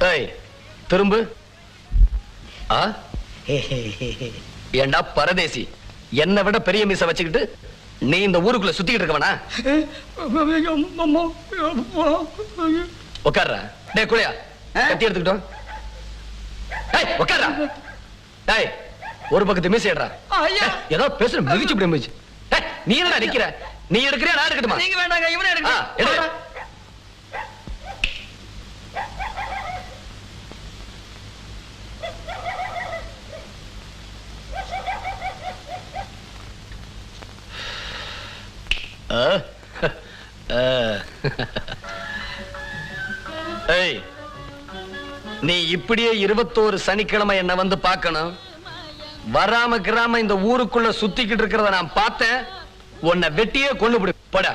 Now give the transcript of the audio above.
ஏய் திரும்பு. ஏண்டா பரதேசி, என்னை விட பெரிய மீச வச்சுக்கிட்டு நீ இந்த ஊருக்குள்ள சுத்திக்கிட்டு இருக்கவனா? உட்கார்றா. டேய் குளையா, கத்தி எடுத்துக்கிட்டோம். உட்கார்றா. டேய் ஒரு பக்கத்து மீச ஏடுறா. ஏதோ பேசுற மிதிச்சு இப்படி மிதிச்சு. நீ என்னடா நிக்கிற? நீ எடுக்கிறியா நான் எடுக்கட்டுமா? நீங்க வேண்டாங்க, இவனே எடுக்க. நீ இப்படியே 21 சனிக்கிழமை என்ன வந்து பார்க்கணும். வராம கிராம இந்த ஊருக்குள்ள சுத்திக்கிட்டு இருக்கிறத நான் பார்த்தேன். உன்னை வெட்டியே கொண்டு போடு.